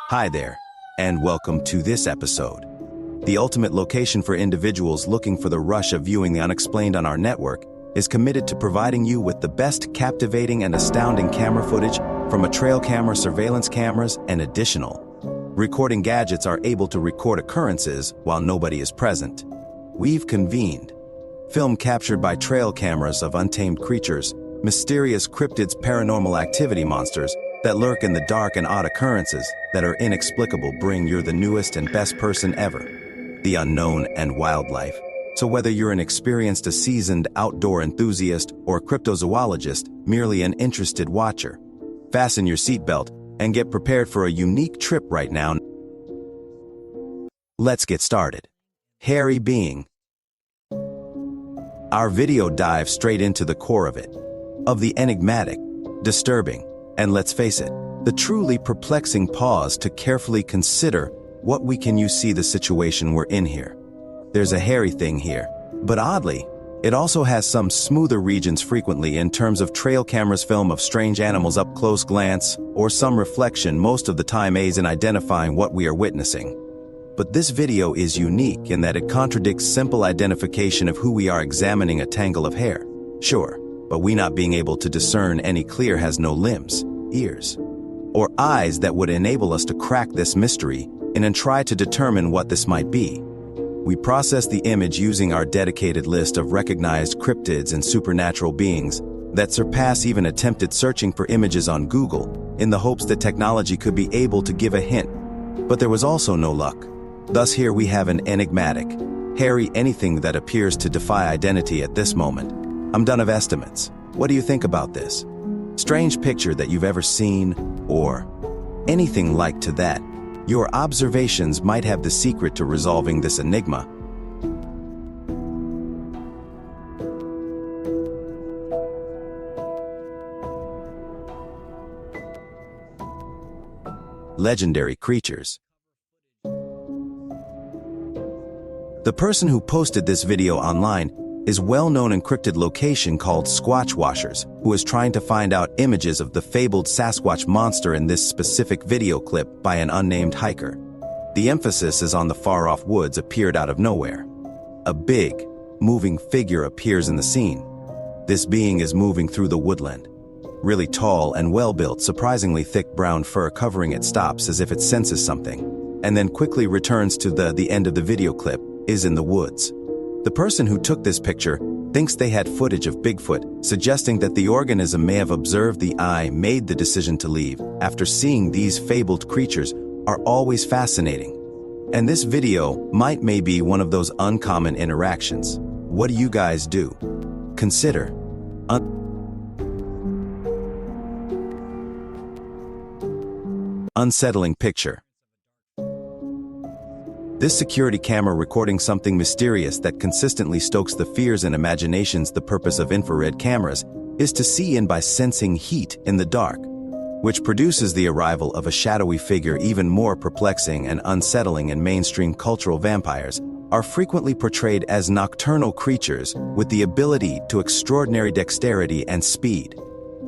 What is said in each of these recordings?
Hi there, and welcome to this episode. The ultimate location for individuals looking for the rush of viewing the unexplained on our network is committed to providing you with the best captivating and astounding camera footage from a trail camera, surveillance cameras, and additional. Recording gadgets are able to record occurrences while nobody is present. We've convened. Film captured by trail cameras of untamed creatures, mysterious cryptids, paranormal activity monsters that lurk in the dark, and odd occurrences that are inexplicable. Bring you the newest and best person ever, the unknown and wildlife. So whether you're an experienced, a seasoned outdoor enthusiast, or a cryptozoologist, merely an interested watcher, fasten your seatbelt and get prepared for a unique trip right now. Let's get started. Hairy being. Our video dives straight into the core of it, of the enigmatic, disturbing, and let's face it, the truly perplexing pause to carefully consider what we can use. See the situation we're in here. There's a hairy thing here, but oddly, it also has some smoother regions. Frequently in terms of trail cameras film of strange animals up close glance, or some reflection most of the time aids in identifying what we are witnessing. But this video is unique in that it contradicts simple identification of who we are examining: a tangle of hair. Sure, but we not being able to discern any clear has no limbs, ears, or eyes that would enable us to crack this mystery and then try to determine what this might be. We process the image using our dedicated list of recognized cryptids and supernatural beings that surpass even attempted searching for images on Google, in the hopes that technology could be able to give a hint. But there was also no luck. Thus here we have an enigmatic, hairy anything that appears to defy identity at this moment. I'm done of estimates. What do you think about this? Strange picture that you've ever seen, or anything like to that? Your observations might have the secret to resolving this enigma. Legendary creatures. The person who posted this video online is well-known encrypted location called Squatch Washers, who is trying to find out images of the fabled Sasquatch monster in this specific video clip by an unnamed hiker. The emphasis is on the far-off woods appeared out of nowhere. A big, moving figure appears in the scene. This being is moving through the woodland. Really tall and well-built, surprisingly thick brown fur covering it. Stops as if it senses something, and then quickly returns to the end of the video clip, is in the woods. The person who took this picture thinks they had footage of Bigfoot, suggesting that the organism may have observed the eye, made the decision to leave after seeing these fabled creatures are always fascinating. And this video may be one of those uncommon interactions. What do you guys do? Consider. Unsettling picture. This security camera recording something mysterious that consistently stokes the fears and imaginations. The purpose of infrared cameras is to see in by sensing heat in the dark, which produces the arrival of a shadowy figure. Even more perplexing and unsettling in mainstream cultural, vampires are frequently portrayed as nocturnal creatures with the ability to extraordinary dexterity and speed.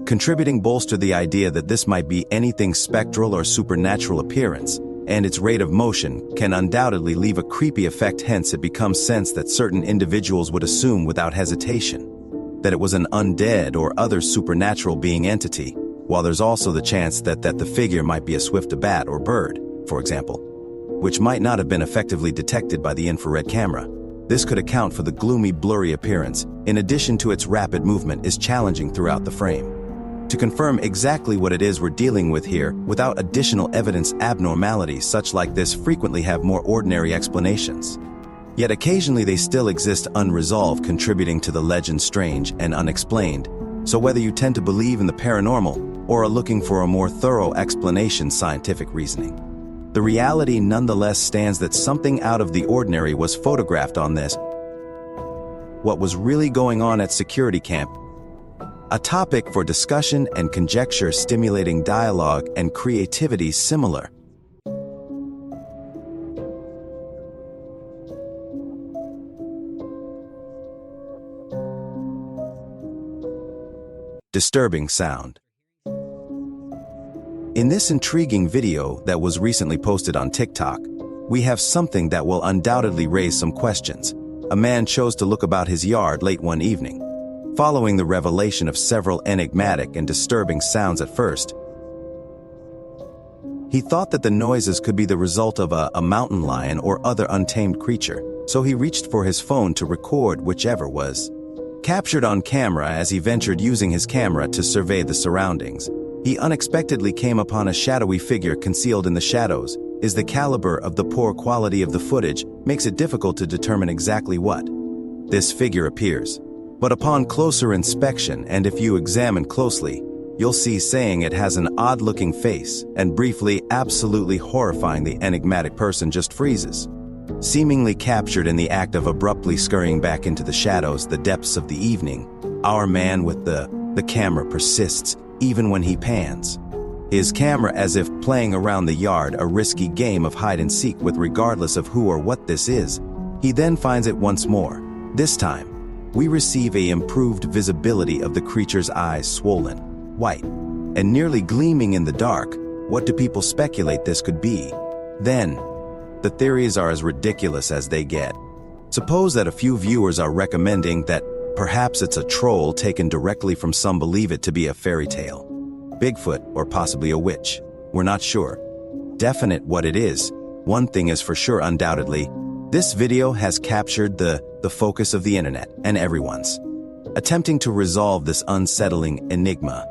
Contributing bolster the idea that this might be anything spectral or supernatural appearance, and its rate of motion can undoubtedly leave a creepy effect. Hence it becomes sense that certain individuals would assume without hesitation that it was an undead or other supernatural being entity, while there's also the chance that the figure might be a swift bat or bird, for example, which might not have been effectively detected by the infrared camera. This could account for the gloomy, blurry appearance, in addition to its rapid movement is challenging throughout the frame. To confirm exactly what it is we're dealing with here, without additional evidence, abnormalities such like this frequently have more ordinary explanations. Yet occasionally they still exist unresolved, contributing to the legend strange and unexplained. So whether you tend to believe in the paranormal, or are looking for a more thorough explanation, scientific reasoning, the reality nonetheless stands that something out of the ordinary was photographed on this. What was really going on at security camp? A topic for discussion and conjecture, stimulating dialogue and creativity. Similar. Disturbing sound. In this intriguing video that was recently posted on TikTok, we have something that will undoubtedly raise some questions. A man chose to look about his yard late one evening. Following the revelation of several enigmatic and disturbing sounds at first, he thought that the noises could be the result of a mountain lion or other untamed creature, so he reached for his phone to record whichever was captured on camera. As he ventured using his camera to survey the surroundings, he unexpectedly came upon a shadowy figure concealed in the shadows. Is the caliber of the poor quality of the footage makes it difficult to determine exactly what this figure appears. But upon closer inspection, and if you examine closely, you'll see saying it has an odd-looking face, and briefly, absolutely horrifying, the enigmatic person just freezes. Seemingly captured in the act of abruptly scurrying back into the shadows, the depths of the evening, our man with the camera persists, even when he pans his camera as if playing around the yard, a risky game of hide-and-seek with regardless of who or what this is. He then finds it once more. This time, we receive a improved visibility of the creature's eyes, swollen, white, and nearly gleaming in the dark. What do people speculate this could be? Then, the theories are as ridiculous as they get. Suppose that a few viewers are recommending that perhaps it's a troll taken directly from some believe it to be a fairy tale, Bigfoot, or possibly a witch. We're not sure definite what it is. One thing is for sure, undoubtedly, this video has captured the focus of the internet and everyone's attempting to resolve this unsettling enigma.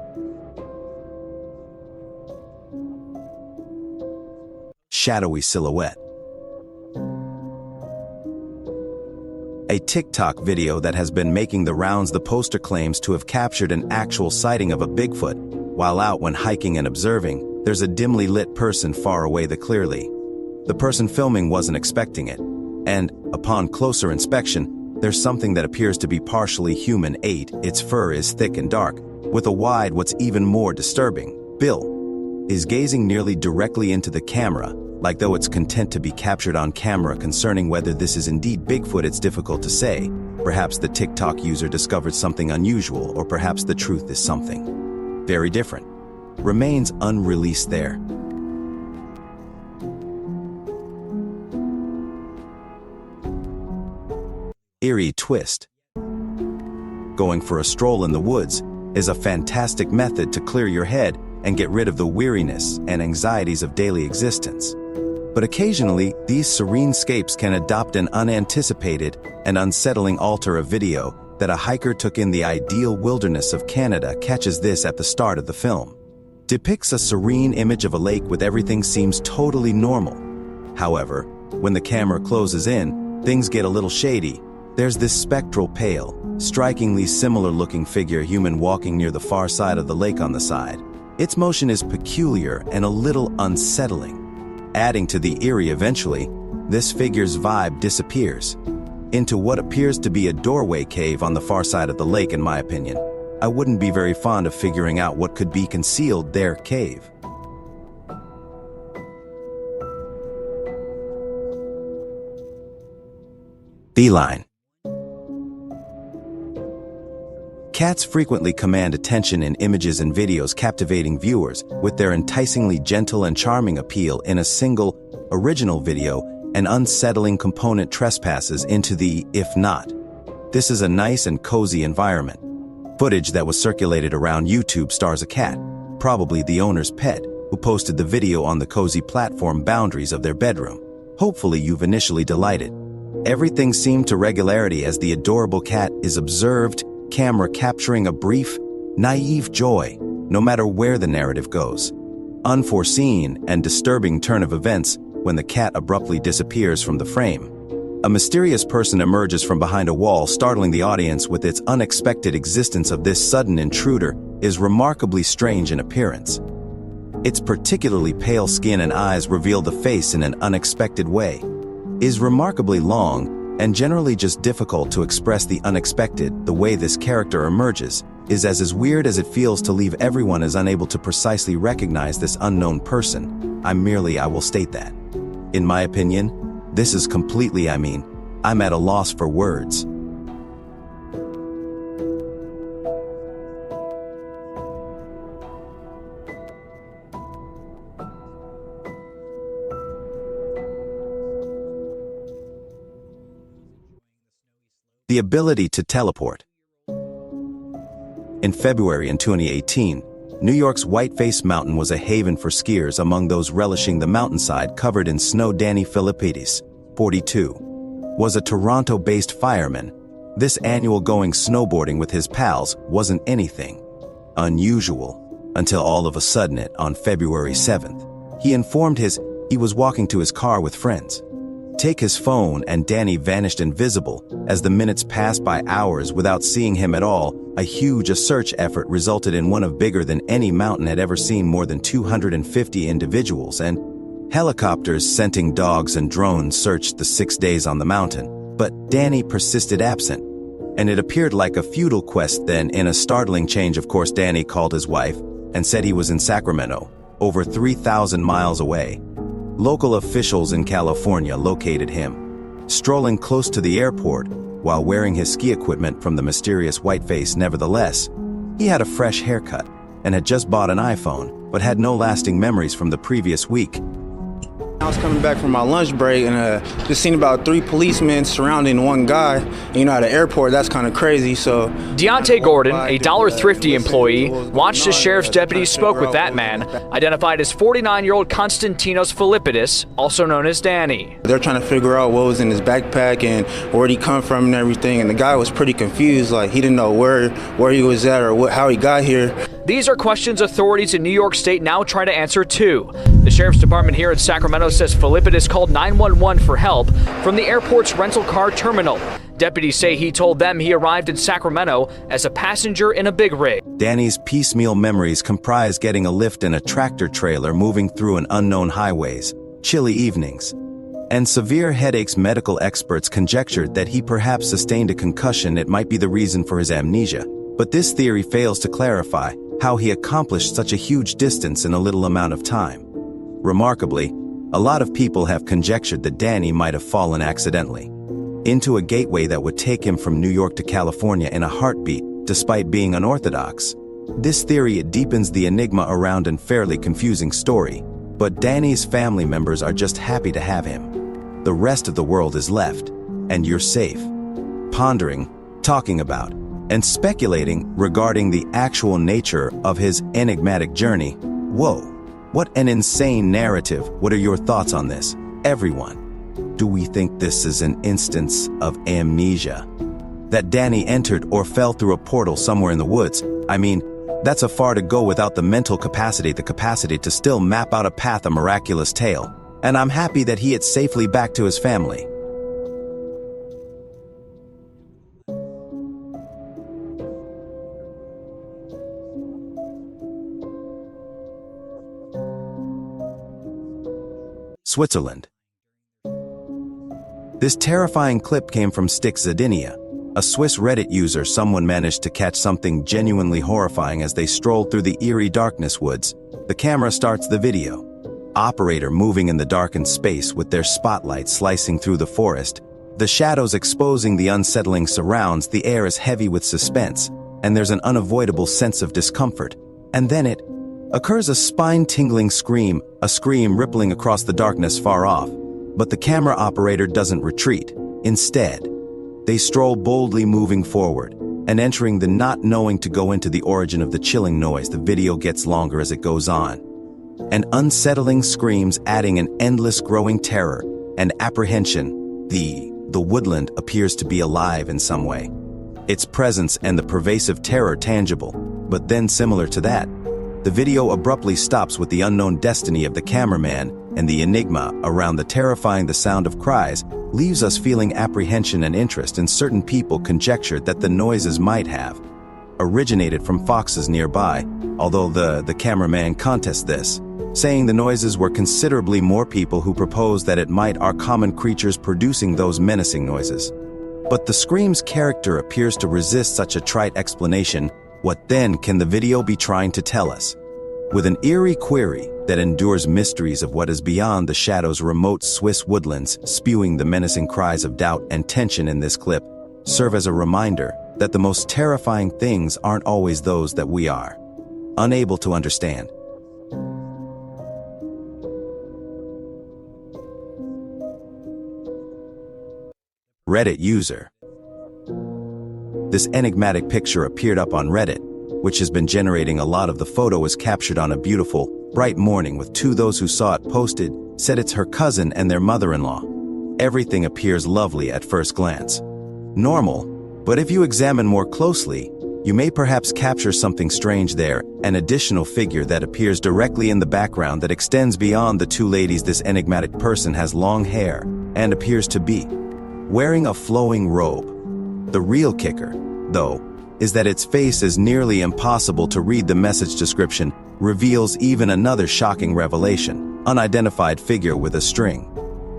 Shadowy silhouette. A TikTok video that has been making the rounds. The poster claims to have captured an actual sighting of a Bigfoot. While out when hiking and observing, there's a dimly lit person far away. The person filming wasn't expecting it, and upon closer inspection, there's something that appears to be partially human. Its fur is thick and dark, with a wide. What's even more disturbing, Bill is gazing nearly directly into the camera, like though it's content to be captured on camera. Concerning whether this is indeed Bigfoot, it's difficult to say. Perhaps the TikTok user discovered something unusual, or perhaps the truth is something very different. Remains unreleased there. Eerie twist. Going for a stroll in the woods is a fantastic method to clear your head and get rid of the weariness and anxieties of daily existence. But occasionally, these serene scapes can adopt an unanticipated and unsettling alter. A video that a hiker took in the ideal wilderness of Canada catches this at the start of the film. Depicts a serene image of a lake with everything seems totally normal. However, when the camera closes in, things get a little shady. There's this spectral, pale, strikingly similar-looking figure, human, walking near the far side of the lake on the side. Its motion is peculiar and a little unsettling. Adding to the eerie, eventually, this figure's vibe disappears into what appears to be a doorway cave on the far side of the lake. In my opinion, I wouldn't be very fond of figuring out what could be concealed there. Cave. Feline. Cats frequently command attention in images and videos, captivating viewers with their enticingly gentle and charming appeal. In a single, original video, an unsettling component trespasses into the if not. This is a nice and cozy environment. Footage that was circulated around YouTube stars a cat, probably the owner's pet, who posted the video on the cozy platform boundaries of their bedroom. Hopefully you've initially delighted. Everything seemed to regularity as the adorable cat is observed, camera capturing a brief, naive joy, no matter where the narrative goes. Unforeseen and disturbing turn of events when the cat abruptly disappears from the frame. A mysterious person emerges from behind a wall, startling the audience with its unexpected existence. Of this sudden intruder is remarkably strange in appearance. Its particularly pale skin and eyes reveal the face in an unexpected way. Is remarkably long and generally just difficult to express the unexpected. The way this character emerges is as weird as it feels to leave everyone as unable to precisely recognize this unknown person. I will state that, in my opinion, this is completely, I'm at a loss for words. the ability to teleport. In February in 2018, New York's Whiteface Mountain was a haven for skiers. Among those relishing the mountainside covered in snow, Danny Philippidis, 42, was a Toronto-based fireman. This annual going snowboarding with his pals wasn't anything unusual until all of a sudden on February 7th, he informed he was walking to his car with friends. Take his phone, and Danny vanished invisible. As the minutes passed by hours without seeing him at all, a huge search effort resulted in one of bigger than any mountain had ever seen. More than 250 individuals and helicopters, scenting dogs and drones searched the 6 days on the mountain. But Danny persisted absent, and it appeared like a futile quest. Then, in a startling change of course, Danny called his wife and said he was in Sacramento, over 3,000 miles away. Local officials in California located him, strolling close to the airport while wearing his ski equipment from the mysterious Whiteface. Nevertheless, he had a fresh haircut and had just bought an iPhone, but had no lasting memories from the previous week. I was coming back from my lunch break and just seen about 3 policemen surrounding one guy. You know, at the airport, that's kind of crazy. So Deontay Gordon, a Dollar Thrifty employee, watched as sheriff's deputies spoke with that man, identified as 49-year-old Konstantinos Philippidis, also known as Danny. They're trying to figure out what was in his backpack and where'd he come from and everything. And the guy was pretty confused, like he didn't know where he was at or how he got here. These are questions authorities in New York State now try to answer too. The sheriff's department here in Sacramento says Philippidis called 911 for help from the airport's rental car terminal. Deputies say he told them he arrived in Sacramento as a passenger in a big rig. Danny's piecemeal memories comprise getting a lift in a tractor trailer moving through an unknown highways, chilly evenings, and severe headaches. Medical experts conjectured that he perhaps sustained a concussion. It might be the reason for his amnesia, but this theory fails to clarify how he accomplished such a huge distance in a little amount of time. Remarkably, a lot of people have conjectured that Danny might have fallen accidentally into a gateway that would take him from New York to California in a heartbeat, despite being unorthodox. This theory deepens the enigma around a fairly confusing story, but Danny's family members are just happy to have him. The rest of the world is left, and you're safe, pondering, talking about, and speculating regarding the actual nature of his enigmatic journey. Whoa, what an insane narrative. What are your thoughts on this, everyone? Do we think this is an instance of amnesia? That Danny entered or fell through a portal somewhere in the woods? I mean, that's a far to go without the mental capacity, the capacity to still map out a path, a miraculous tale. And I'm happy that he is safely back to his family. Switzerland. This terrifying clip came from Styx Zadinia, a Swiss Reddit user. Someone managed to catch something genuinely horrifying as they strolled through the eerie darkness woods. The camera starts the video. Operator moving in the darkened space with their spotlight slicing through the forest, the shadows exposing the unsettling surrounds. The air is heavy with suspense, and there's an unavoidable sense of discomfort. And then it occurs, a spine-tingling scream, a scream rippling across the darkness far off. But the camera operator doesn't retreat. Instead, they stroll boldly, moving forward and entering the not knowing to go into the origin of the chilling noise. The video gets longer as it goes on, and unsettling screams adding an endless growing terror and apprehension. The woodland appears to be alive in some way, its presence and the pervasive terror tangible. But then, similar to that, the video abruptly stops with the unknown destiny of the cameraman, and the enigma around the terrifying. The sound of cries leaves us feeling apprehension and interest, and certain people conjectured that the noises might have originated from foxes nearby, although the cameraman contests this, saying the noises were considerably more. People who propose that it might are common creatures producing those menacing noises. But the scream's character appears to resist such a trite explanation. What then can the video be trying to tell us? With an eerie query that endures mysteries of what is beyond the shadows, remote Swiss woodlands spewing the menacing cries of doubt and tension in this clip serve as a reminder that the most terrifying things aren't always those that we are unable to understand. Reddit user this enigmatic picture appeared up on Reddit, which has been generating a lot of the photo was captured on a beautiful, bright morning with those who saw it posted, said it's her cousin and their mother-in-law. Everything appears lovely at first glance. Normal, but if you examine more closely, you may perhaps capture something strange there, an additional figure that appears directly in the background that extends beyond the two ladies. This enigmatic person has long hair and appears to be wearing a flowing robe. The real kicker, though, is that its face is nearly impossible to read. The message description reveals even another shocking revelation: unidentified figure with a string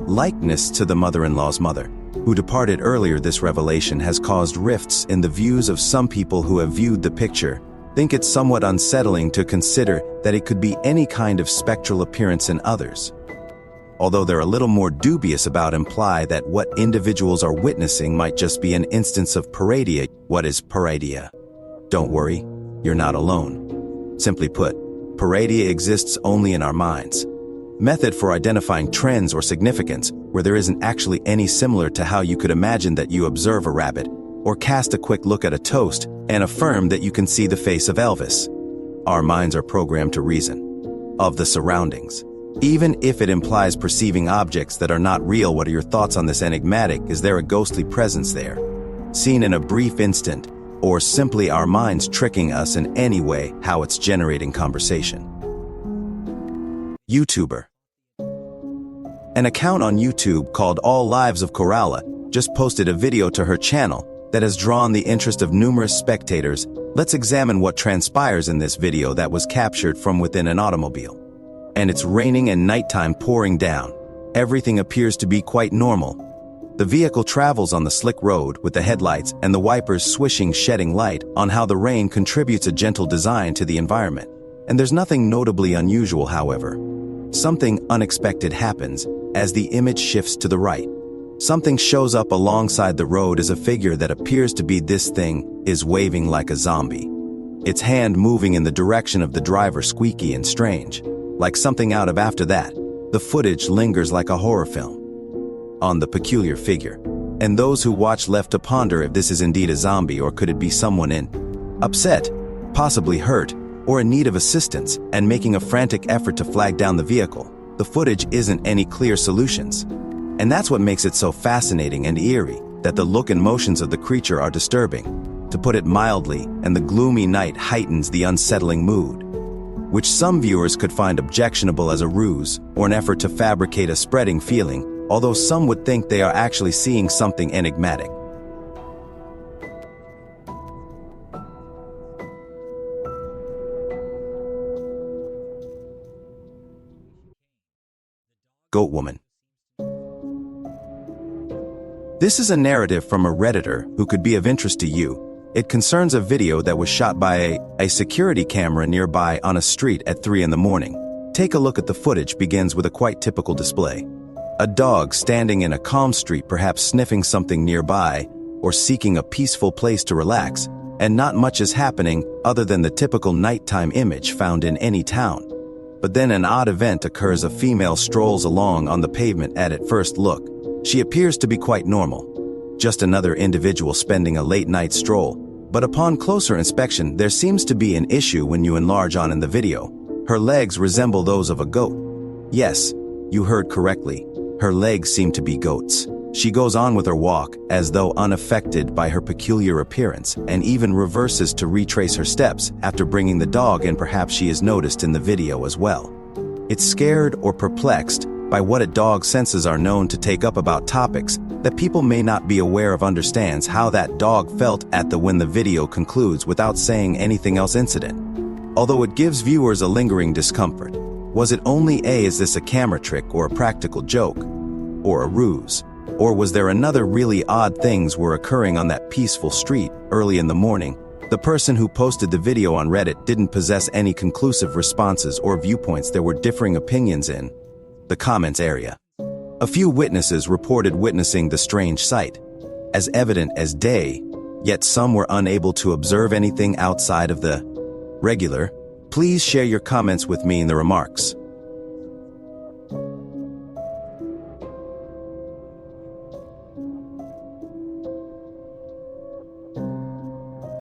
likeness to the mother-in-law's mother, who departed earlier. This revelation has caused rifts in the views of some people who have viewed the picture, think it's somewhat unsettling to consider that it could be any kind of spectral appearance in others. Although they're a little more dubious about imply that what individuals are witnessing might just be an instance of pareidoia. What is pareidoia? Don't worry, you're not alone. Simply put, pareidoia exists only in our minds. Method for identifying trends or significance where there isn't actually any, similar to how you could imagine that you observe a rabbit or cast a quick look at a toast and affirm that you can see the face of Elvis. Our minds are programmed to reason of the surroundings, even if it implies perceiving objects that are not real. What are your thoughts on this enigmatic? Is there a ghostly presence there, seen in a brief instant, or simply our minds tricking us in any way? How it's generating conversation. YouTuber. An account on YouTube called All Lives of Coralla just posted a video to her channel that has drawn the interest of numerous spectators. Let's examine what transpires in this video that was captured from within an automobile. And it's raining and nighttime pouring down. Everything appears to be quite normal. The vehicle travels on the slick road with the headlights and the wipers swishing, shedding light on how the rain contributes a gentle design to the environment. And there's nothing notably unusual, however. Something unexpected happens as the image shifts to the right. Something shows up alongside the road as a figure that appears to be this thing is waving like a zombie. Its hand moving in the direction of the driver, squeaky and strange, like something out of After That. The footage lingers like a horror film on the peculiar figure, and those who watch left to ponder if this is indeed a zombie or could it be someone upset, possibly hurt, or in need of assistance, and making a frantic effort to flag down the vehicle. The footage isn't any clear solutions. And that's what makes it so fascinating and eerie, that the look and motions of the creature are disturbing, to put it mildly, and the gloomy night heightens the unsettling mood, which some viewers could find objectionable as a ruse or an effort to fabricate a spreading feeling, although some would think they are actually seeing something enigmatic. Goat Woman. This is a narrative from a Redditor who could be of interest to you. It concerns a video that was shot by a security camera nearby on a street at 3 in the morning. Take a look at the footage. Begins with a quite typical display. A dog standing in a calm street, perhaps sniffing something nearby or seeking a peaceful place to relax, and not much is happening other than the typical nighttime image found in any town. But then an odd event occurs. A female strolls along on the pavement. At first look, she appears to be quite normal, just another individual spending a late night stroll. But upon closer inspection, there seems to be an issue when you enlarge on in the video. Her legs resemble those of a goat. Yes, you heard correctly. Her legs seem to be goats. She goes on with her walk as though unaffected by her peculiar appearance, and even reverses to retrace her steps after bringing the dog in. Perhaps she is noticed in the video as well. It's scared or perplexed by what a dog's senses are known to take up about topics that people may not be aware of. Understands how that dog felt when the video concludes without saying anything else. Incident, although it gives viewers a lingering discomfort. Was it only is this a camera trick or a practical joke or a ruse? Or was there another really odd things were occurring on that peaceful street early in the morning? The person who posted the video on Reddit didn't possess any conclusive responses or viewpoints. There were differing opinions in the comments area. A few witnesses reported witnessing the strange sight, as evident as day, yet some were unable to observe anything outside of the regular. Please share your comments with me in the remarks.